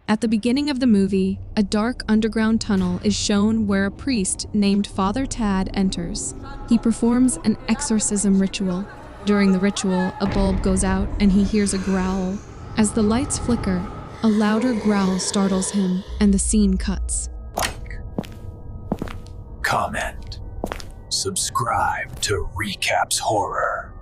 At the beginning of the movie, a dark underground tunnel is shown where a priest named Father Tad enters. He performs an exorcism ritual. During the ritual, a bulb goes out and he hears a growl. As the lights flicker, a louder growl startles him and the scene cuts. Comment. Subscribe to Recapss Horror.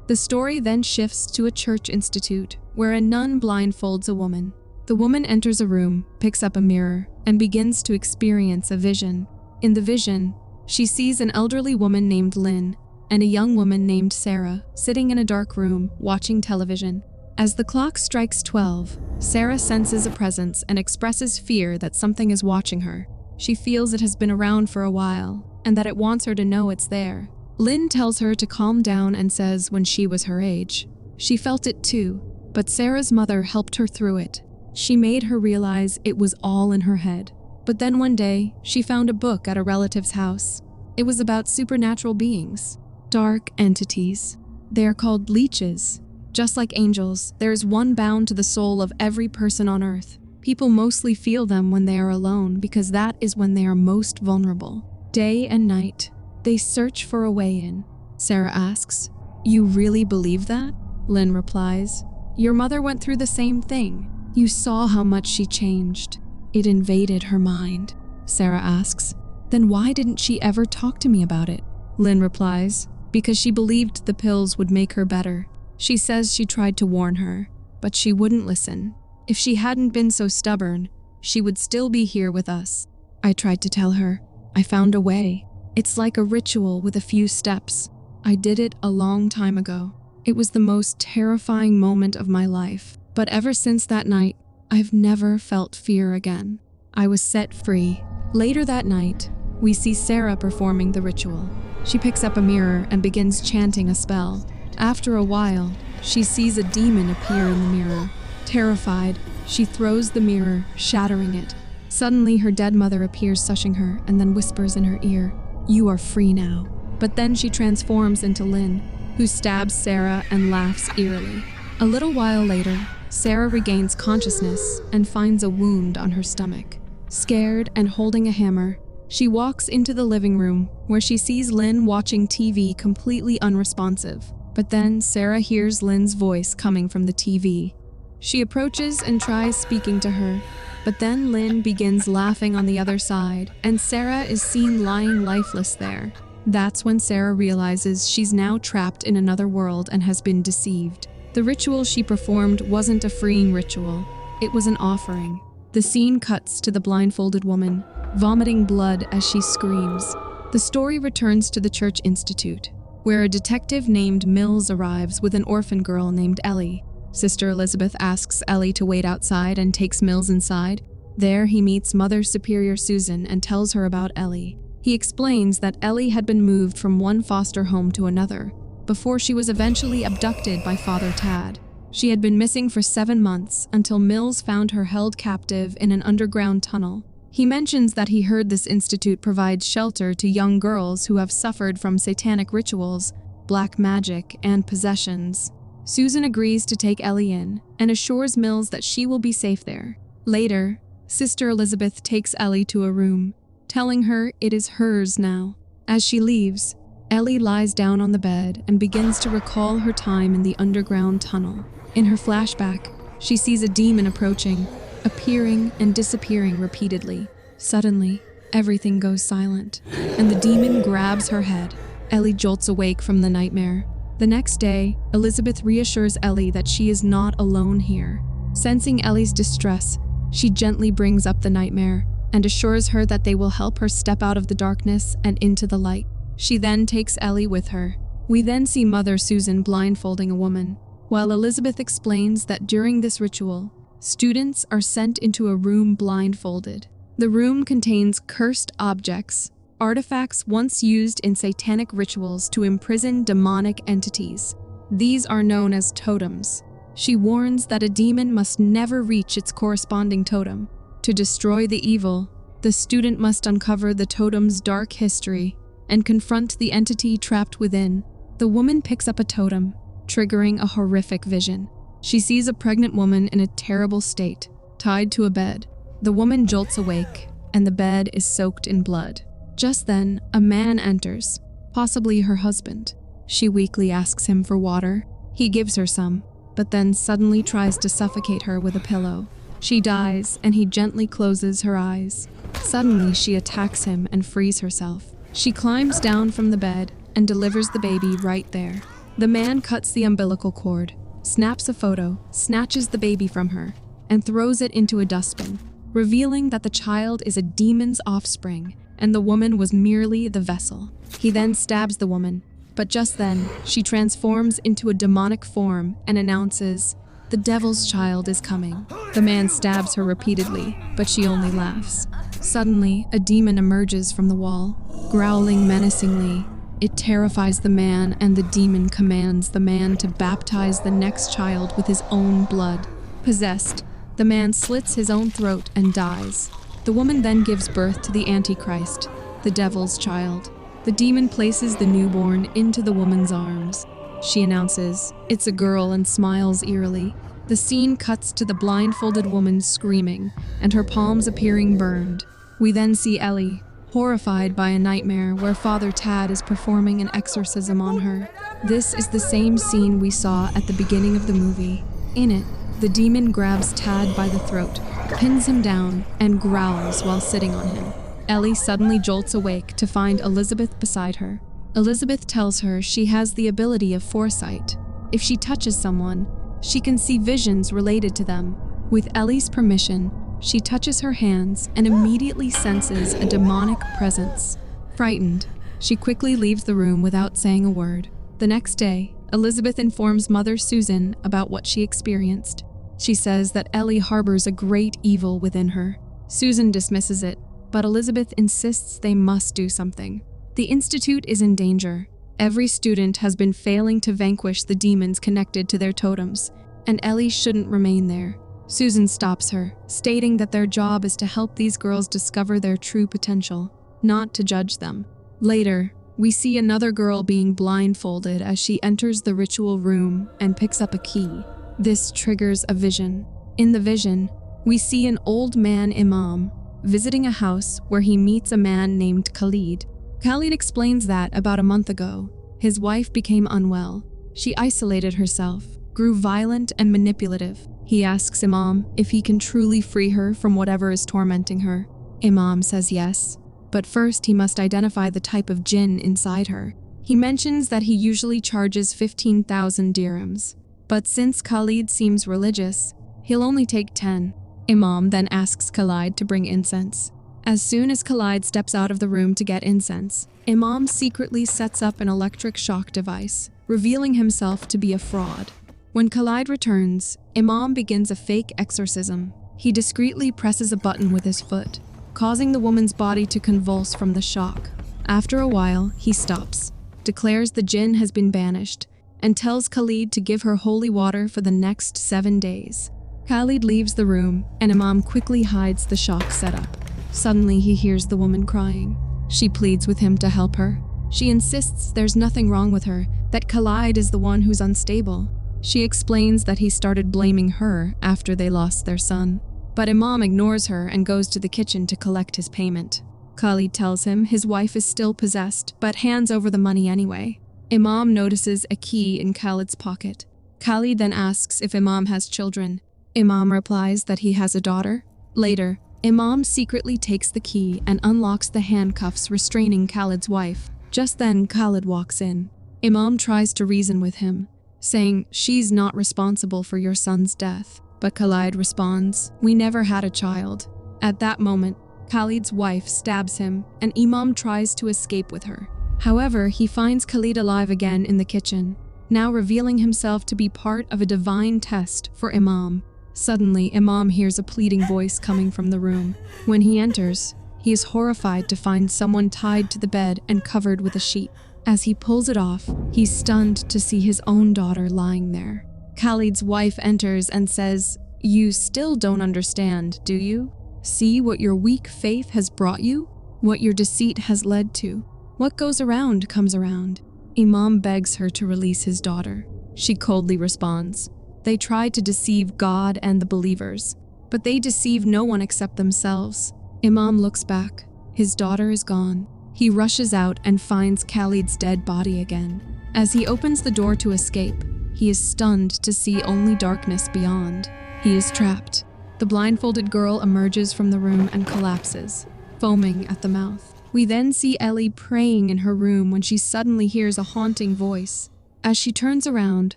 The story then shifts to a church institute, where a nun blindfolds a woman. The woman enters a room, picks up a mirror, and begins to experience a vision. In the vision, she sees an elderly woman named Lynn and a young woman named Sarah sitting in a dark room, watching television. As the clock strikes 12, Sarah senses a presence and expresses fear that something is watching her. She feels it has been around for a while, and that it wants her to know it's there. Lynn tells her to calm down and says when she was her age, she felt it too, but Sarah's mother helped her through it. She made her realize it was all in her head. But then one day, she found a book at a relative's house. It was about supernatural beings, dark entities. They are called leeches. Just like angels, there is one bound to the soul of every person on earth. People mostly feel them when they are alone because that is when they are most vulnerable. Day and night, they search for a way in. Sarah asks, "You really believe that?" Lynn replies, "Your mother went through the same thing. You saw how much she changed. It invaded her mind." Sarah asks, "Then why didn't she ever talk to me about it?" Lynn replies, "Because she believed the pills would make her better. She says she tried to warn her, but she wouldn't listen. If she hadn't been so stubborn, she would still be here with us. I tried to tell her. I found a way. It's like a ritual with a few steps. I did it a long time ago. It was the most terrifying moment of my life. But ever since that night, I've never felt fear again. I was set free." Later that night, we see Sarah performing the ritual. She picks up a mirror and begins chanting a spell. After a while, she sees a demon appear in the mirror. Terrified, she throws the mirror, shattering it. Suddenly, her dead mother appears sushing her and then whispers in her ear, "You are free now." But then she transforms into Lynn, who stabs Sarah and laughs eerily. A little while later, Sarah regains consciousness and finds a wound on her stomach. Scared and holding a hammer, she walks into the living room where she sees Lynn watching TV completely unresponsive. But then Sarah hears Lynn's voice coming from the TV. She approaches and tries speaking to her, but then Lynn begins laughing on the other side, and Sarah is seen lying lifeless there. That's when Sarah realizes she's now trapped in another world and has been deceived. The ritual she performed wasn't a freeing ritual, it was an offering. The scene cuts to the blindfolded woman, vomiting blood as she screams. The story returns to the church institute, where a detective named Mills arrives with an orphan girl named Ellie. Sister Elizabeth asks Ellie to wait outside and takes Mills inside. There he meets Mother Superior Susan and tells her about Ellie. He explains that Ellie had been moved from one foster home to another, before she was eventually abducted by Father Tad. She had been missing for 7 months until Mills found her held captive in an underground tunnel. He mentions that he heard this institute provides shelter to young girls who have suffered from satanic rituals, black magic, and possessions. Susan agrees to take Ellie in and assures Mills that she will be safe there. Later, Sister Elizabeth takes Ellie to a room, telling her it is hers now. As she leaves, Ellie lies down on the bed and begins to recall her time in the underground tunnel. In her flashback, she sees a demon approaching, appearing and disappearing repeatedly. Suddenly, everything goes silent, and the demon grabs her head. Ellie jolts awake from the nightmare. The next day, Elizabeth reassures Ellie that she is not alone here. Sensing Ellie's distress, she gently brings up the nightmare and assures her that they will help her step out of the darkness and into the light. She then takes Ellie with her. We then see Mother Susan blindfolding a woman, while Elizabeth explains that during this ritual, students are sent into a room blindfolded. The room contains cursed objects, artifacts once used in satanic rituals to imprison demonic entities. These are known as totems. She warns that a demon must never reach its corresponding totem. To destroy the evil, the student must uncover the totem's dark history and confront the entity trapped within. The woman picks up a totem, triggering a horrific vision. She sees a pregnant woman in a terrible state, tied to a bed. The woman jolts awake, and the bed is soaked in blood. Just then, a man enters, possibly her husband. She weakly asks him for water. He gives her some, but then suddenly tries to suffocate her with a pillow. She dies, and he gently closes her eyes. Suddenly, she attacks him and frees herself. She climbs down from the bed and delivers the baby right there. The man cuts the umbilical cord, snaps a photo, snatches the baby from her, and throws it into a dustbin, revealing that the child is a demon's offspring and the woman was merely the vessel. He then stabs the woman, but just then, she transforms into a demonic form and announces, "The devil's child is coming." The man stabs her repeatedly, but she only laughs. Suddenly, a demon emerges from the wall, growling menacingly. It terrifies the man, and the demon commands the man to baptize the next child with his own blood. Possessed, the man slits his own throat and dies. The woman then gives birth to the Antichrist, the devil's child. The demon places the newborn into the woman's arms. She announces, "It's a girl," and smiles eerily. The scene cuts to the blindfolded woman screaming, and her palms appearing burned. We then see Ellie, horrified by a nightmare where Father Tad is performing an exorcism on her. This is the same scene we saw at the beginning of the movie. In it, the demon grabs Tad by the throat, pins him down, and growls while sitting on him. Ellie suddenly jolts awake to find Elizabeth beside her. Elizabeth tells her she has the ability of foresight. If she touches someone, she can see visions related to them. With Ellie's permission, she touches her hands and immediately senses a demonic presence. Frightened, she quickly leaves the room without saying a word. The next day, Elizabeth informs Mother Susan about what she experienced. She says that Ellie harbors a great evil within her. Susan dismisses it, but Elizabeth insists they must do something. The Institute is in danger. Every student has been failing to vanquish the demons connected to their totems, and Ellie shouldn't remain there. Susan stops her, stating that their job is to help these girls discover their true potential, not to judge them. Later, we see another girl being blindfolded as she enters the ritual room and picks up a key. This triggers a vision. In the vision, we see an old man, Imam, visiting a house where he meets a man named Khalid. Khalid explains that about a month ago, his wife became unwell. She isolated herself, grew violent and manipulative. He asks Imam if he can truly free her from whatever is tormenting her. Imam says yes, but first he must identify the type of jinn inside her. He mentions that he usually charges 15,000 dirhams, but since Khalid seems religious, he'll only take 10. Imam then asks Khalid to bring incense. As soon as Khalid steps out of the room to get incense, Imam secretly sets up an electric shock device, revealing himself to be a fraud. When Khalid returns, Imam begins a fake exorcism. He discreetly presses a button with his foot, causing the woman's body to convulse from the shock. After a while, he stops, declares the jinn has been banished, and tells Khalid to give her holy water for the next 7 days. Khalid leaves the room, and Imam quickly hides the shock setup. Suddenly, he hears the woman crying. She pleads with him to help her. She insists there's nothing wrong with her, that Khalid is the one who's unstable. She explains that he started blaming her after they lost their son. But Imam ignores her and goes to the kitchen to collect his payment. Khalid tells him his wife is still possessed, but hands over the money anyway. Imam notices a key in Khalid's pocket. Khalid then asks if Imam has children. Imam replies that he has a daughter. Later, Imam secretly takes the key and unlocks the handcuffs restraining Khalid's wife. Just then, Khalid walks in. Imam tries to reason with him, saying, "She's not responsible for your son's death." But Khalid responds, "We never had a child." At that moment, Khalid's wife stabs him, and Imam tries to escape with her. However, he finds Khalid alive again in the kitchen, now revealing himself to be part of a divine test for Imam. Suddenly, Imam hears a pleading voice coming from the room. When he enters, he is horrified to find someone tied to the bed and covered with a sheet. As he pulls it off, he's stunned to see his own daughter lying there. Khalid's wife enters and says, "You still don't understand, do you? See what your weak faith has brought you? What your deceit has led to? What goes around comes around." Imam begs her to release his daughter. She coldly responds, They try to deceive God and the believers, but they deceive no one except themselves. Imam looks back. His daughter is gone. He rushes out and finds Khalid's dead body again. As he opens the door to escape, he is stunned to see only darkness beyond. He is trapped. The blindfolded girl emerges from the room and collapses, foaming at the mouth. We then see Ellie praying in her room when she suddenly hears a haunting voice. As she turns around,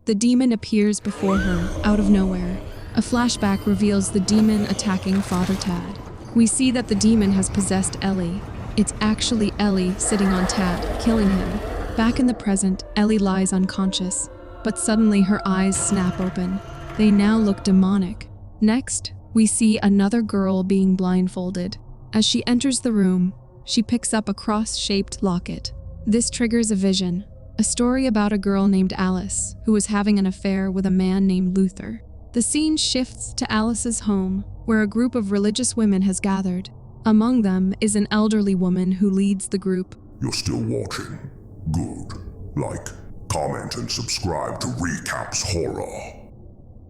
the demon appears before her, out of nowhere. A flashback reveals the demon attacking Father Tad. We see that the demon has possessed Ellie. It's actually Ellie sitting on Tad, killing him. Back in the present, Ellie lies unconscious, but suddenly her eyes snap open. They now look demonic. Next, we see another girl being blindfolded. As she enters the room, she picks up a cross-shaped locket. This triggers a vision, a story about a girl named Alice who was having an affair with a man named Luther. The scene shifts to Alice's home, where a group of religious women has gathered. Among them is an elderly woman who leads the group. You're still watching? Good. Like, comment, and subscribe to Recapss Horror.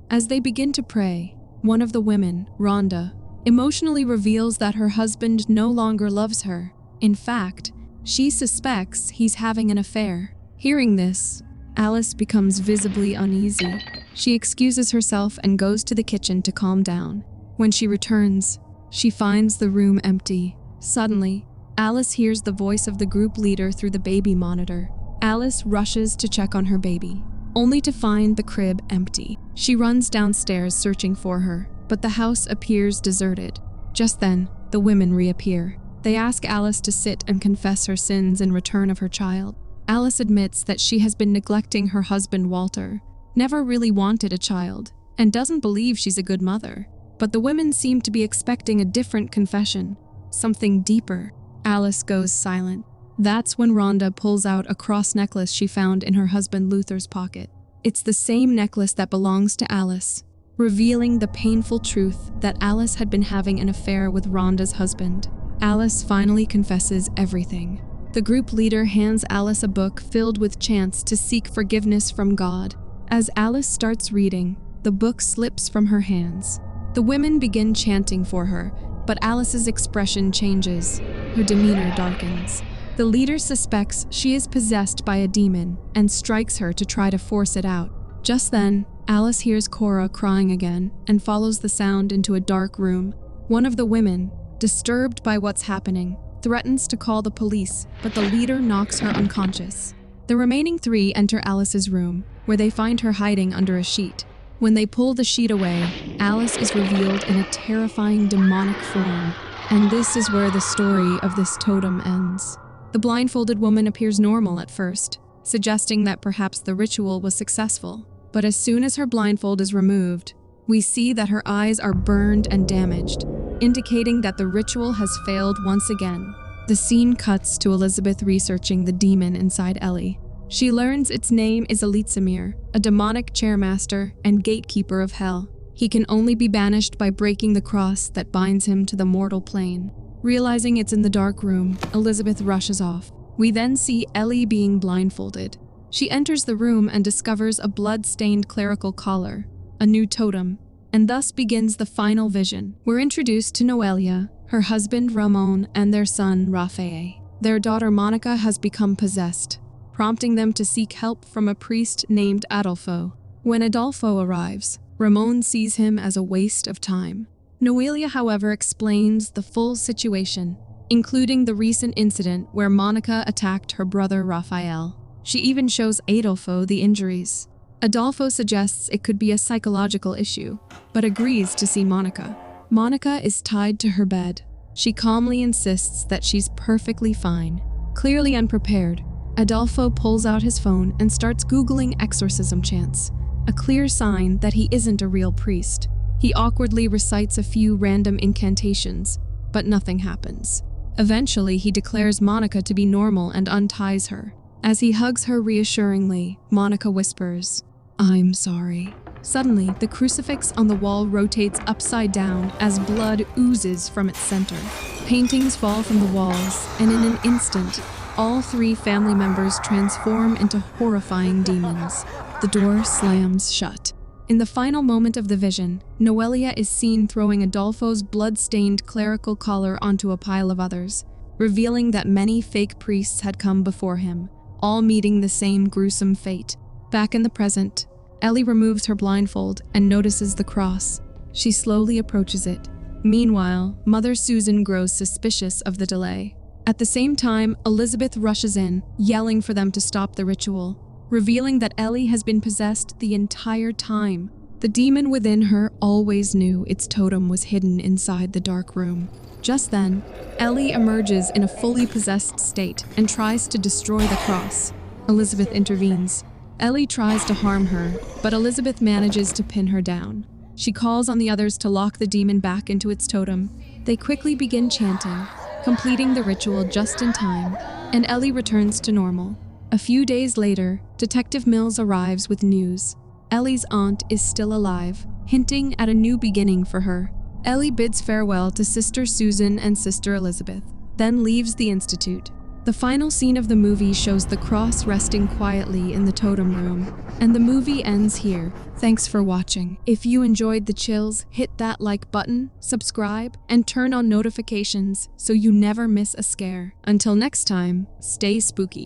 As they begin to pray, one of the women, Rhonda, emotionally reveals that her husband no longer loves her. In fact, she suspects he's having an affair. Hearing this, Alice becomes visibly uneasy. She excuses herself and goes to the kitchen to calm down. When she returns, she finds the room empty. Suddenly, Alice hears the voice of the group leader through the baby monitor. Alice rushes to check on her baby, only to find the crib empty. She runs downstairs searching for her, but the house appears deserted. Just then, the women reappear. They ask Alice to sit and confess her sins in return of her child. Alice admits that she has been neglecting her husband Walter, never really wanted a child, and doesn't believe she's a good mother. But the women seem to be expecting a different confession, something deeper. Alice goes silent. That's when Rhonda pulls out a cross necklace she found in her husband Luther's pocket. It's the same necklace that belongs to Alice, revealing the painful truth that Alice had been having an affair with Rhonda's husband. Alice finally confesses everything. The group leader hands Alice a book filled with chants to seek forgiveness from God. As Alice starts reading, the book slips from her hands. The women begin chanting for her, but Alice's expression changes. Her demeanor darkens. The leader suspects she is possessed by a demon and strikes her to try to force it out. Just then, Alice hears Cora crying again and follows the sound into a dark room. One of the women, disturbed by what's happening, threatens to call the police, but the leader knocks her unconscious. The remaining three enter Alice's room, where they find her hiding under a sheet. When they pull the sheet away, Alice is revealed in a terrifying demonic form, and this is where the story of this totem ends. The blindfolded woman appears normal at first, suggesting that perhaps the ritual was successful. But as soon as her blindfold is removed, we see that her eyes are burned and damaged, indicating that the ritual has failed once again. The scene cuts to Elizabeth researching the demon inside Ellie. She learns its name is Elitzamir, a demonic chairmaster and gatekeeper of hell. He can only be banished by breaking the cross that binds him to the mortal plane. Realizing it's in the dark room, Elizabeth rushes off. We then see Ellie being blindfolded. She enters the room and discovers a blood-stained clerical collar, a new totem, and thus begins the final vision. We're introduced to Noelia, her husband Ramon, and their son Rafael. Their daughter Monica has become possessed, prompting them to seek help from a priest named Adolfo. When Adolfo arrives, Ramon sees him as a waste of time. Noelia, however, explains the full situation, including the recent incident where Monica attacked her brother Rafael. She even shows Adolfo the injuries. Adolfo suggests it could be a psychological issue, but agrees to see Monica. Monica is tied to her bed. She calmly insists that she's perfectly fine. Clearly unprepared, Adolfo pulls out his phone and starts Googling exorcism chants, a clear sign that he isn't a real priest. He awkwardly recites a few random incantations, but nothing happens. Eventually, he declares Monica to be normal and unties her. As he hugs her reassuringly, Monica whispers, "I'm sorry." Suddenly, the crucifix on the wall rotates upside down as blood oozes from its center. Paintings fall from the walls, and in an instant, all three family members transform into horrifying demons. The door slams shut. In the final moment of the vision, Noelia is seen throwing Adolfo's blood-stained clerical collar onto a pile of others, revealing that many fake priests had come before him, all meeting the same gruesome fate. Back in the present, Ellie removes her blindfold and notices the cross. She slowly approaches it. Meanwhile, Mother Susan grows suspicious of the delay. At the same time, Elizabeth rushes in, yelling for them to stop the ritual, revealing that Ellie has been possessed the entire time. The demon within her always knew its totem was hidden inside the dark room. Just then, Ellie emerges in a fully possessed state and tries to destroy the cross. Elizabeth intervenes. Ellie tries to harm her, but Elizabeth manages to pin her down. She calls on the others to lock the demon back into its totem. They quickly begin chanting, completing the ritual just in time, and Ellie returns to normal. A few days later, Detective Mills arrives with news. Ellie's aunt is still alive, hinting at a new beginning for her. Ellie bids farewell to Sister Susan and Sister Elizabeth, then leaves the institute. The final scene of the movie shows the cross resting quietly in the totem room, and the movie ends here. Thanks for watching. If you enjoyed the chills, hit that like button, subscribe, and turn on notifications so you never miss a scare. Until next time, stay spooky.